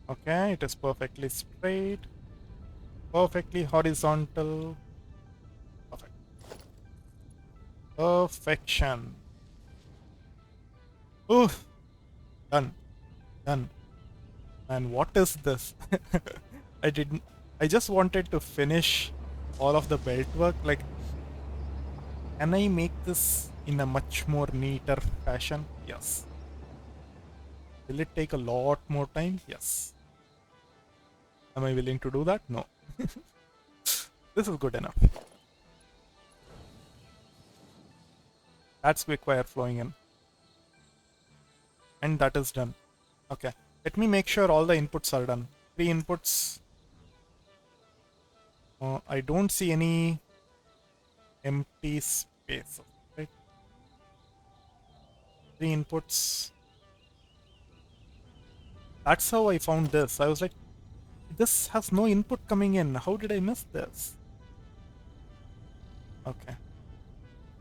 Okay, it is perfectly straight, perfectly horizontal. Perfect. Perfection. Oof. Done. Done. And what is this? I didn't. I just wanted to finish all of the belt work. Like, can I make this in a much more neater fashion? Yes. Will it take a lot more time? Yes. Am I willing to do that? No. This is good enough. That's quick wire flowing in. And that is done. Okay. Let me make sure all the inputs are done. Three inputs. I don't see any empty space. Right? Three inputs. That's how I found this. I was like, this has no input coming in. How did I miss this? Okay,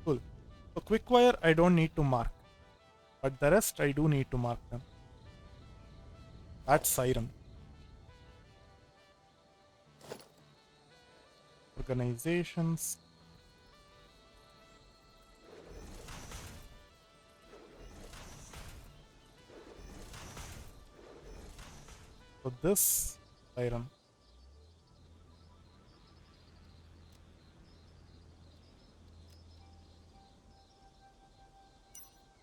cool. So quick wire, I don't need to mark, but the rest I do need to mark them. That's siren. Organizations. So this siren.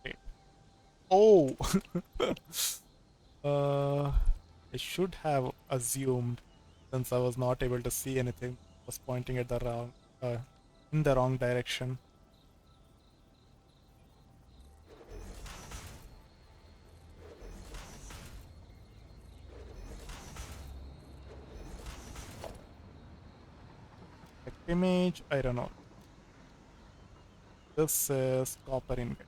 Wait. Oh, uh, I should have assumed since I was not able to see anything. Was pointing at the wrong, in the wrong direction. Like image, I don't know. This is copper ingot.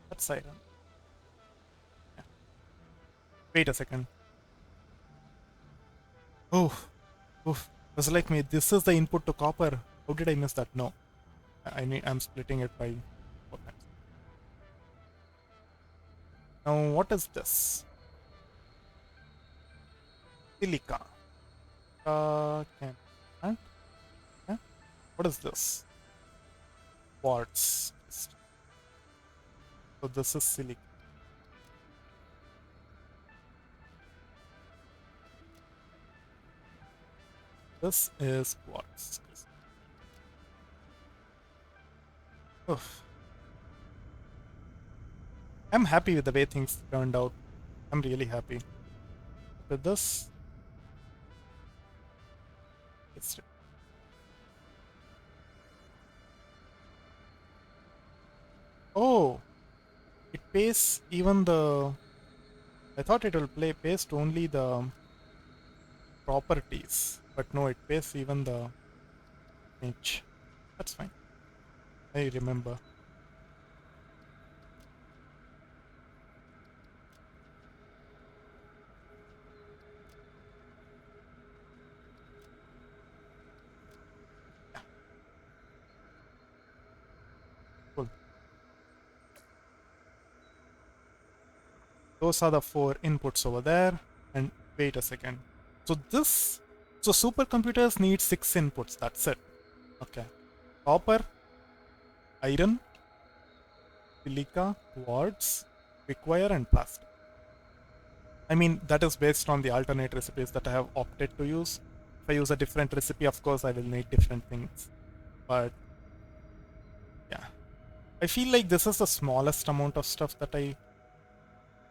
That's siren. Yeah. Wait a second. Oh, oof. I was like me. This is the input to copper. How did I miss that? No, I'm splitting it by 4 times. Now what is this? Silica. Can and huh? What is this? Quartz. So this is silica. This is quartz. Oof. I'm happy with the way things turned out. I'm really happy with this. It's oh, it pastes even the. I thought it will play paste only the properties, but no, it pastes even the image. That's fine. I remember. Yeah, cool. Those are the four inputs over there. And wait a second. So this, so supercomputers need six inputs. That's it. Okay. Copper, iron, silica, quartz, quickwire, and plastic. I mean, that is based on the alternate recipes that I have opted to use. If I use a different recipe, of course, I will need different things. But yeah, I feel like this is the smallest amount of stuff that I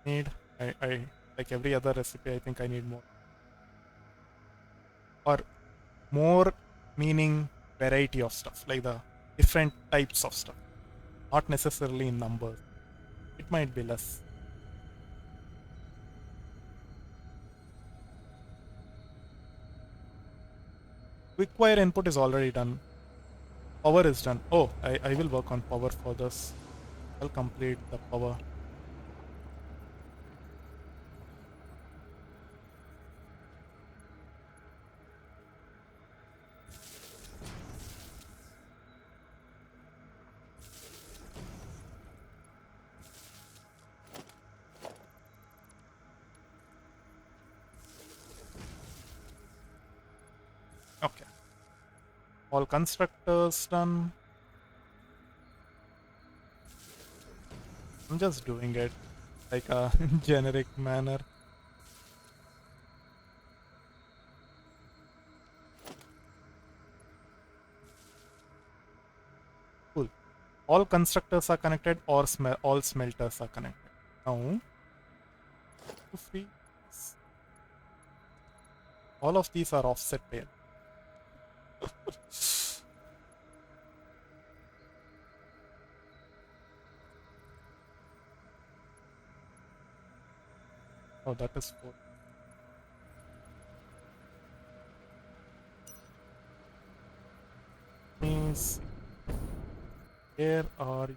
need. I like every other recipe, I think I need more. Or more meaning variety of stuff, like the different types of stuff, not necessarily in numbers. It might be less. Quickwire input is already done. Power is done. Oh, I will work on power for this. I'll complete the power. Okay. All constructors done. I'm just doing it like a generic manner. Cool. All constructors are connected or all smelters are connected. Now, to free, all of these are offset pair. Oh, that is 4. Means where are you?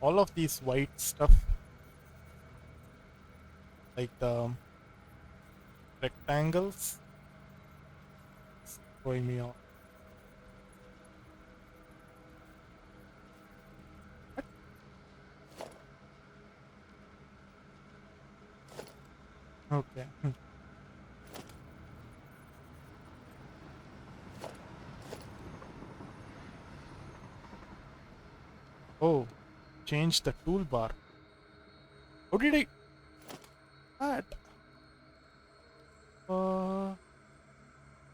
All of these white stuff, like the rectangles, is throwing me off. What? Okay. Oh, change the toolbar. How did I that?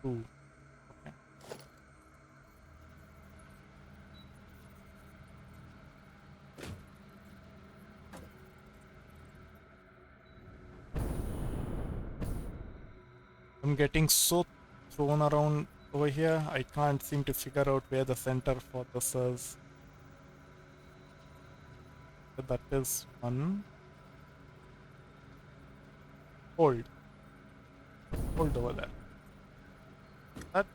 Two. Okay. I'm getting so thrown around over here. I can't seem to figure out where the center for this is. That is one. Hold. Hold over there. That.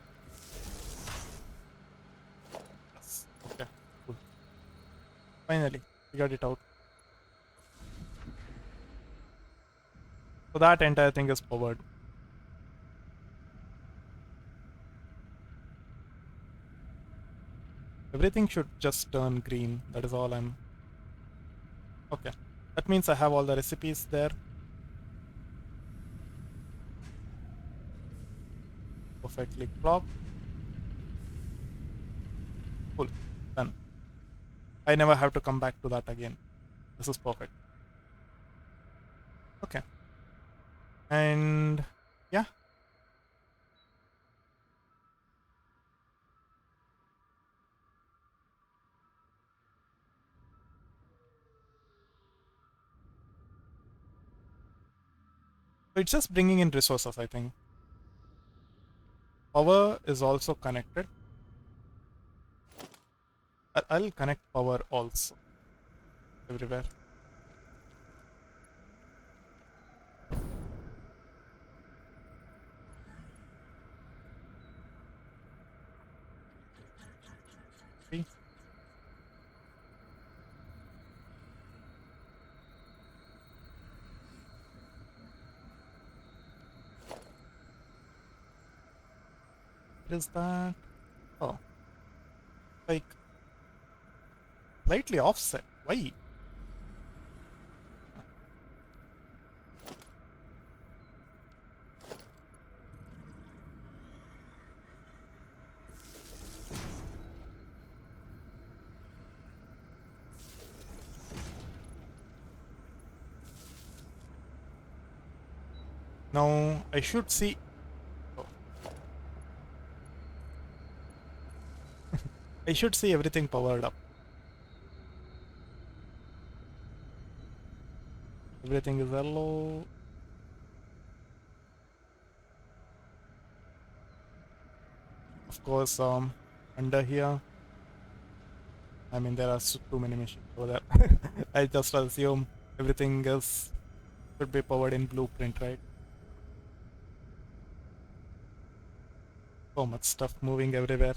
Yes. Okay. Cool. Finally, figured it out. So that entire thing is powered. Everything should just turn green. That is all I'm... Okay. That means I have all the recipes there. Perfectly clocked. Cool. Done. I never have to come back to that again. This is perfect. Okay. And yeah. So it's just bringing in resources, I think. Power is also connected. I'll connect power also everywhere. See? What is that? Oh, like slightly offset. Why? Now I should see. Oh. I should see everything powered up. Everything is yellow. Of course, under here. I mean, there are too many machines over there. I just assume everything else should be powered in blueprint, right? So much stuff moving everywhere.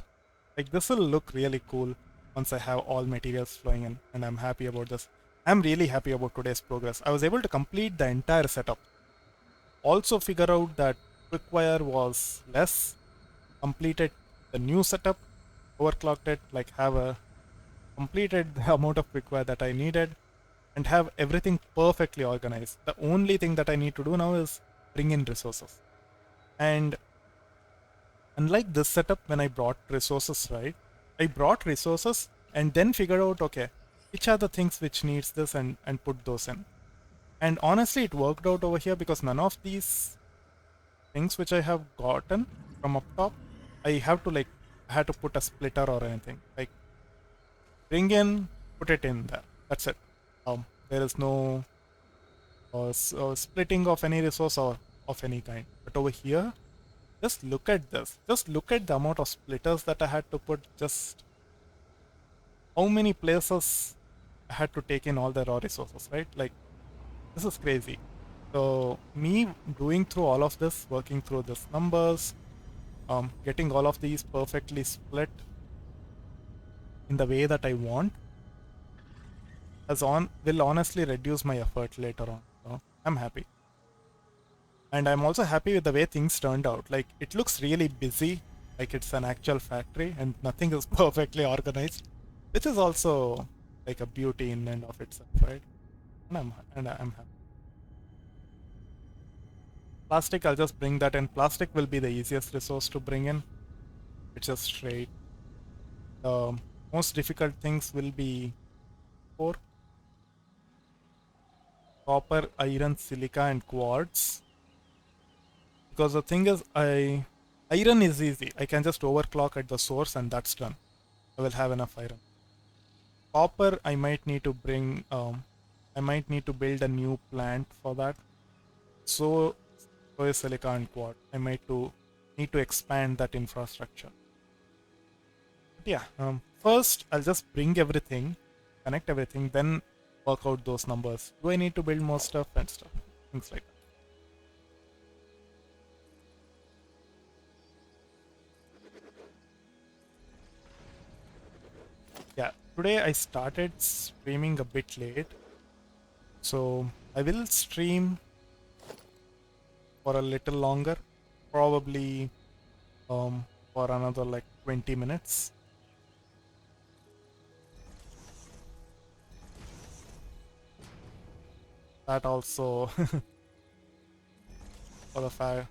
Like this will look really cool once I have all materials flowing in, and I'm happy about this. I'm really happy about today's progress. I was able to complete the entire setup. Also figure out that quick-wire was less, completed the new setup, overclocked it, like have a completed the amount of quick-wire that I needed. and have everything perfectly organized. The only thing that I need to do now is bring in resources. And unlike this setup, when I brought resources, right? I brought resources and then figured out, okay, which are the things which needs this and put those in. And honestly, it worked out over here because none of these things which I have gotten from up top, I have to like, I had to put a splitter or anything. Like, bring in, put it in there. That's it. There is no splitting of any resource or of any kind. But over here, just look at this. Just look at the amount of splitters that I had to put. Just how many places I had to take in all the raw resources, right? Like, this is crazy. So me doing through all of this, working through these numbers, getting all of these perfectly split in the way that I want, will honestly reduce my effort later on. So I'm happy. And I'm also happy with the way things turned out. Like, it looks really busy, like it's an actual factory and nothing is perfectly organized, which is also like a beauty in and of itself, right? And I'm happy. Plastic, I'll just bring that in. Plastic will be the easiest resource to bring in. It's just straight. The most difficult things will be ore, copper, iron, silica, and quartz. Because the thing is, iron is easy. I can just overclock at the source and that's done. I will have enough iron. Copper, I might need to I might need to build a new plant for that. So is silica and quartz. I might need to expand that infrastructure. But yeah, first I'll just bring everything, connect everything, then work out those numbers. Do I need to build more stuff and stuff? Things like that. Yeah, today I started streaming a bit late, so I will stream for a little longer, probably for another like 20 minutes. That also for the fact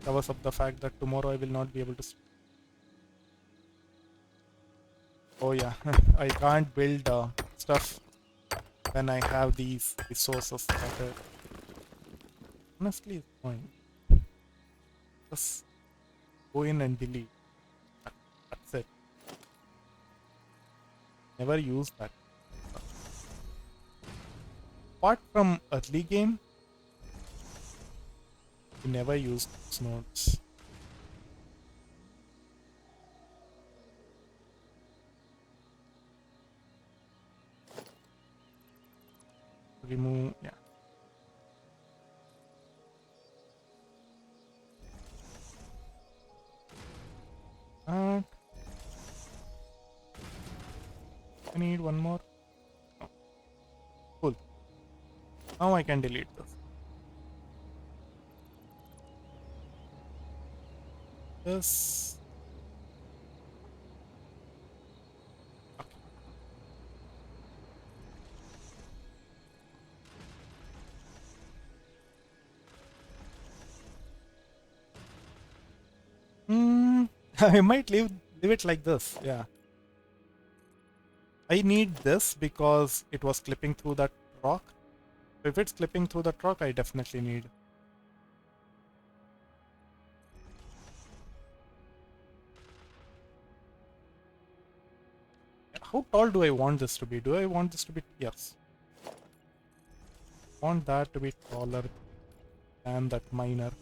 covers up the fact that tomorrow I will not be able to. Oh yeah, I can't build stuff when I have these resources scattered. Honestly, it's fine. Just go in and delete. That's it. Never use that. Apart from early game, you never use those nodes. Remove, yeah. I need one more. Oh, cool. Now I can delete this. This. Okay. I might leave it like this. Yeah. I need this because it was clipping through that rock. If it's clipping through that rock, I definitely need. How tall do I want this to be? Do I want this to be? Yes. I want that to be taller than that miner.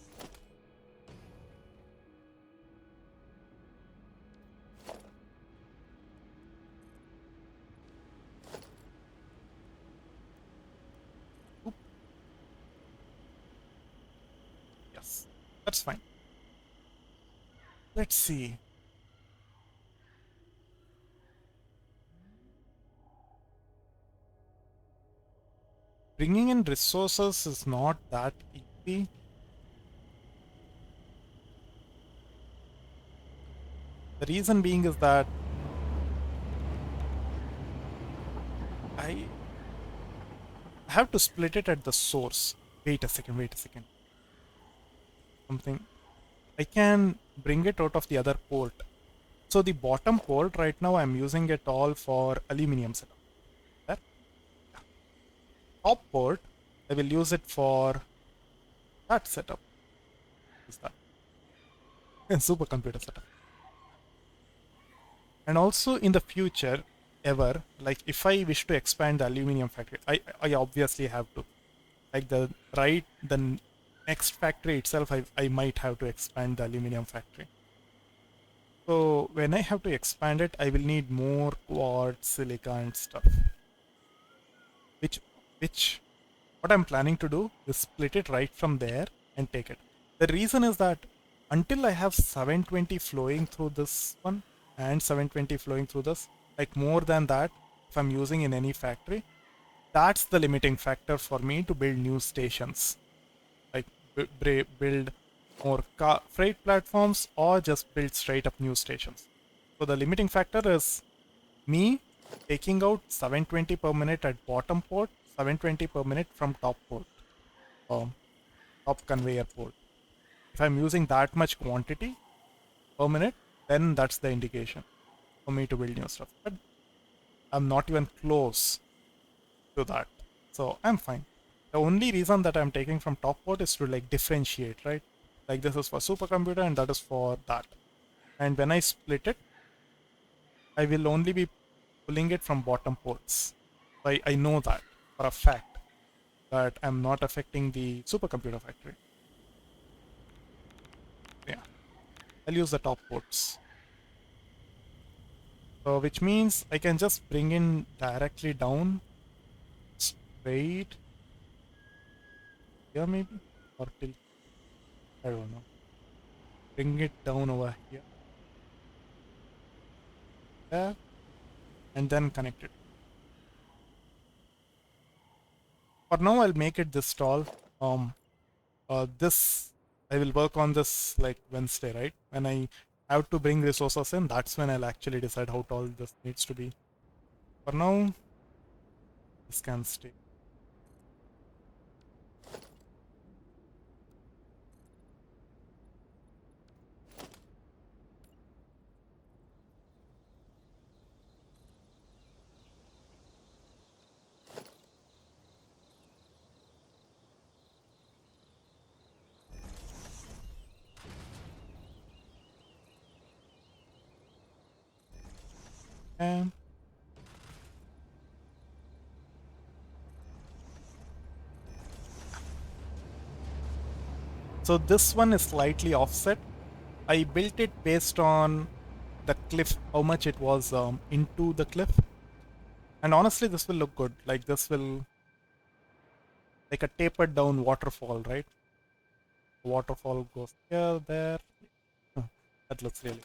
Oop. Yes. That's fine. Let's see. Bringing in resources is not that easy. The reason being is that I I have to split it at the source. Wait a second, wait a second. Something. I can bring it out of the other port. So the bottom port right now I'm using it all for aluminum setup. That top port I will use it for that setup. Is that supercomputer setup? And also in the future, ever, like if I wish to expand the aluminum factory, I obviously have to. Like the next factory itself, I might have to expand the aluminum factory. So when I have to expand it, I will need more quartz, silica, and stuff. Which which what I'm planning to do is split it right from there and take it. The reason is that until I have 720 flowing through this one and 720 flowing through this, like more than that, if I'm using in any factory, that's the limiting factor for me to build new stations. Like build more freight platforms or just build straight up new stations. So the limiting factor is me taking out 720 per minute at bottom port, 720 per minute from top port, top conveyor port. If I'm using that much quantity per minute, then that's the indication for me to build new stuff. But I'm not even close to that. So I'm fine. The only reason that I'm taking from top port is to like differentiate, right? Like this is for supercomputer and that is for that. And when I split it, I will only be pulling it from bottom ports. I know that for a fact that I'm not affecting the supercomputer factory. Yeah, I'll use the top ports. So which means I can just bring in directly down straight here maybe or till I don't know. Bring it down over here, there, and then connect it. For now, I'll make it this tall. Um, this I will work on this like Wednesday, right? When I have to bring resources in, that's when I'll actually decide how tall this needs to be. For now, this can stay. And so this one is slightly offset. I built it based on the cliff, how much it was into the cliff. And honestly, this will look good. Like this will like a tapered down waterfall, right? Waterfall goes here, there. That looks really.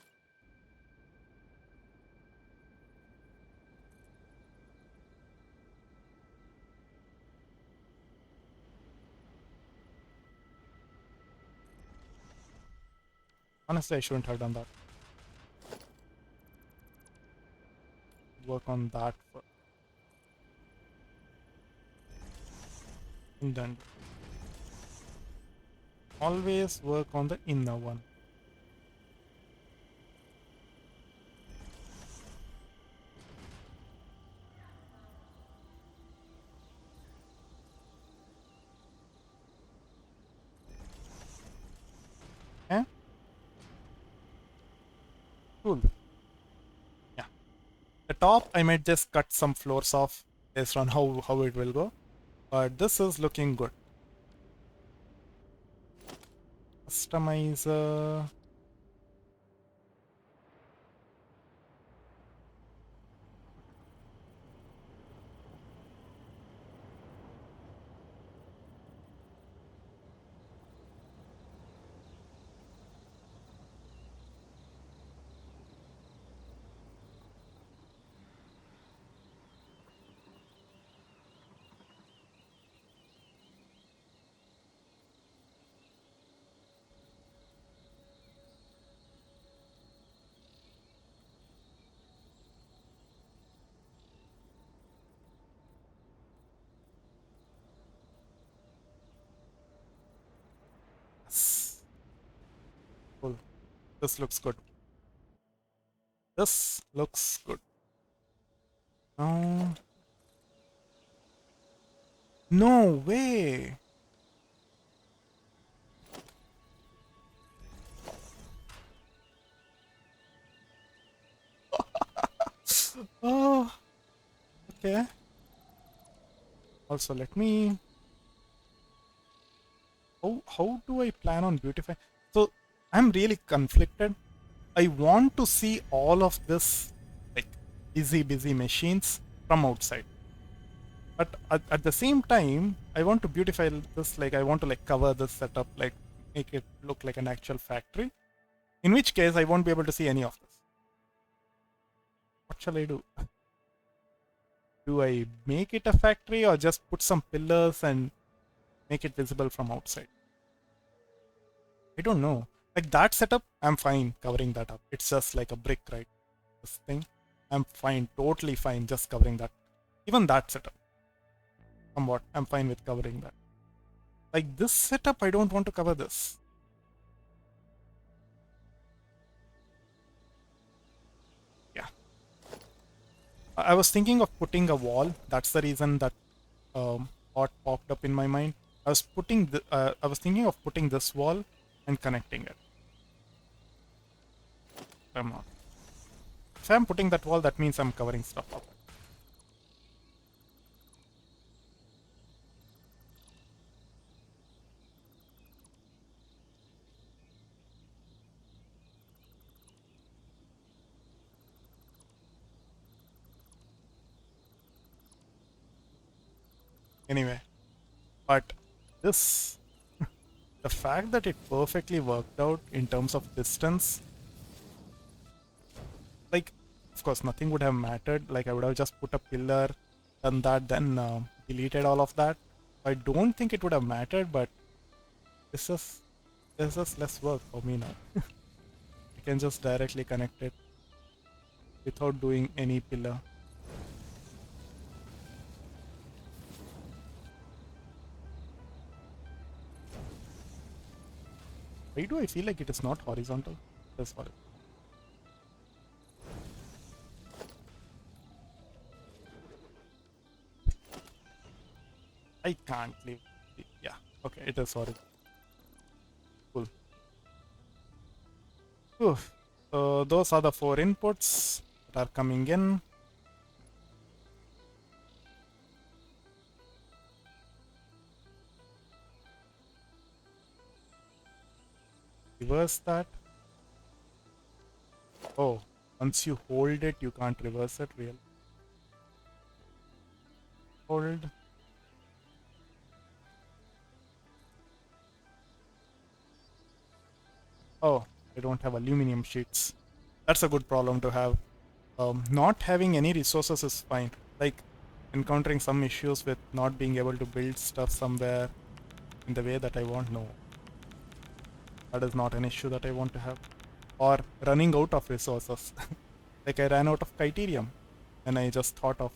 Honestly, I shouldn't have done that. Work on that first. And then always work on the inner one. Okay? Cool. Yeah. The top, I might just cut some floors off based on how it will go. But this is looking good. Customizer. Cool. This looks good. This looks good. No. No way. Oh, okay. Also, let me. How do I plan on beautifying? So I'm really conflicted. I want to see all of this like busy machines from outside. But at the same time, I want to beautify this, like I want to like cover this setup, like make it look like an actual factory. In which case I won't be able to see any of this. What shall I do? Do I make it a factory or just put some pillars and make it visible from outside? I don't know. Like that setup, I'm fine covering that up. It's just like a brick, right? This thing. I'm fine, totally fine just covering that. Even that setup. Somewhat, I'm fine with covering that. Like this setup, I don't want to cover this. Yeah. I was thinking of putting a wall. That's the reason that thought popped up in my mind. I was thinking of putting this wall and connecting it. I'm not. If I'm putting that wall, that means I'm covering stuff up. Anyway, but this, the fact that it perfectly worked out in terms of distance, like, of course, nothing would have mattered. Like, I would have just put a pillar, done that, then deleted all of that. I don't think it would have mattered, but this is less work for me now. I can just directly connect it without doing any pillar. Why do I feel like it is not horizontal? It is horizontal. I can't leave. Yeah, okay, it is horizontal. Cool. Oof. So those are the 4 inputs that are coming in. Reverse that. Oh, once you hold it, you can't reverse it, really. Hold. Oh, I don't have aluminum sheets. That's a good problem to have. Not having any resources is fine. Like, encountering some issues with not being able to build stuff somewhere in the way that I want, no. That is not an issue that I want to have. Or running out of resources. Like I ran out of Criterium and I just thought of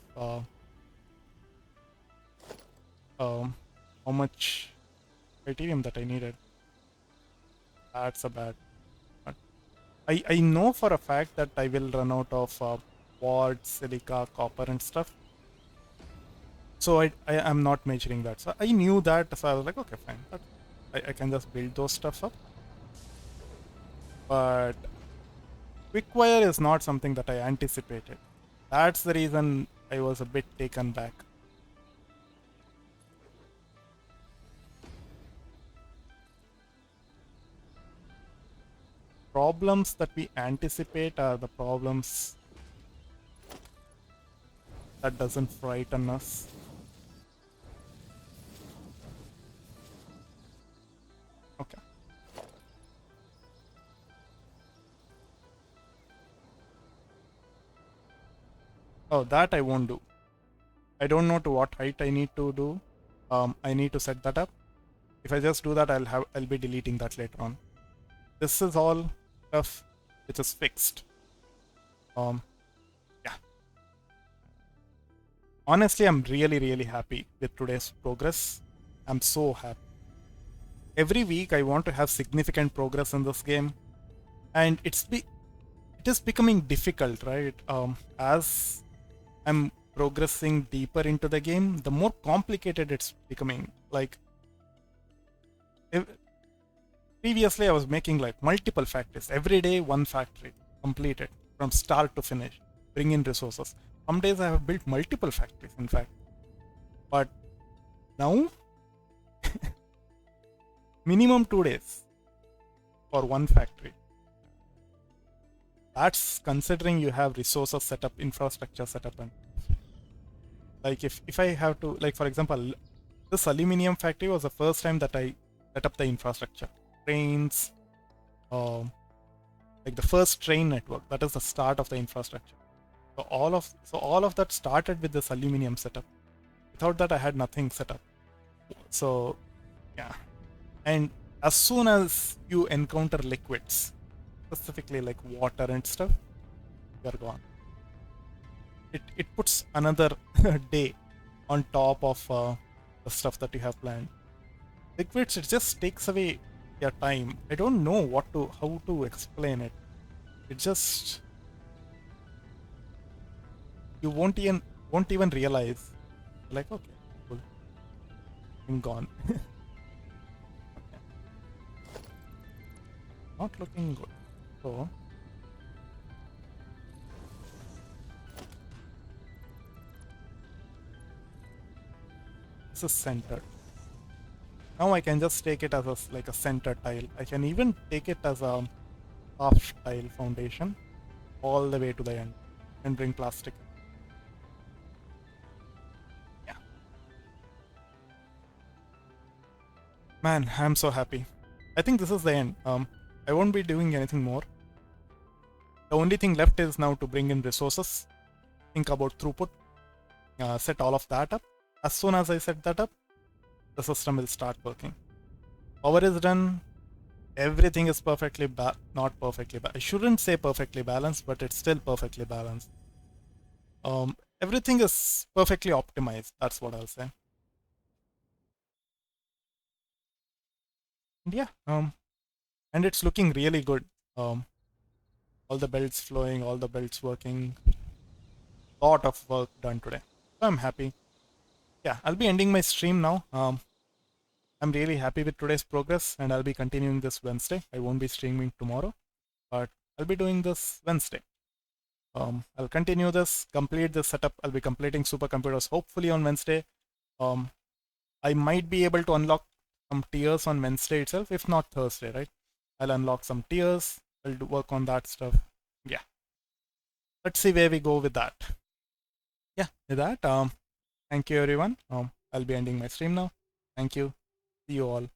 how much Criterium that I needed. That's a bad. I know for a fact that I will run out of quartz, silica, copper and stuff. So I am not measuring that. So I knew that, so I was like, okay, fine. I can just build those stuff up. But quick-wire is not something that I anticipated. That's the reason I was a bit taken back. Problems that we anticipate are the problems that doesn't frighten us. Okay. Oh, that I won't do. I don't know to what height I need to do. I need to set that up. If I just do that, I'll be deleting that later on. This is all stuff which is fixed. Yeah. Honestly, I'm really happy with today's progress. I'm so happy. Every week I want to have significant progress in this game. and it is becoming difficult, right? As I'm progressing deeper into the game, the more complicated it's becoming. Like, if, previously I was making like multiple factories every day, one factory completed from start to finish, bring in resources. Some days I have built multiple factories, in fact, but now minimum 2 days for one factory. That's considering you have resources set up, infrastructure set up, and like if I have to, like for example, this aluminum factory was the first time that I set up the infrastructure, trains, um, like the first train network. That is the start of the infrastructure. So all of that started with this aluminum setup. Without that, I had nothing set up. So yeah, and as soon as you encounter liquids, specifically like water and stuff, you're gone. It puts another day on top of the stuff that you have planned. Liquids, it just takes away your time. I don't know how to explain it. It just, you won't even realize. Like, okay, cool, I'm gone. Not looking good. So this is centered. Now I can just take it as like a center tile. I can even take it as a half tile foundation all the way to the end and bring plastic. Yeah. Man, I'm so happy. I think this is the end. I won't be doing anything more. The only thing left is now to bring in resources, think about throughput, set all of that up. As soon as I set that up, the system will start working. Power is done. Everything is perfectly not perfectly. I shouldn't say perfectly balanced, but it's still perfectly balanced. Everything is perfectly optimized. That's what I'll say. And yeah. And it's looking really good. All the belts flowing, all the belts working. Lot of work done today. So I'm happy. Yeah, I'll be ending my stream now. I'm really happy with today's progress, and I'll be continuing this Wednesday. I won't be streaming tomorrow, but I'll be doing this Wednesday. I'll continue this, complete this setup. I'll be completing supercomputers hopefully on Wednesday. Um, I might be able to unlock some tiers on Wednesday itself, if not Thursday, right? I'll unlock some tiers. I'll work on that stuff. Yeah. Let's see where we go with that. Yeah, with that, thank you everyone. I'll be ending my stream now. Thank you. See you all.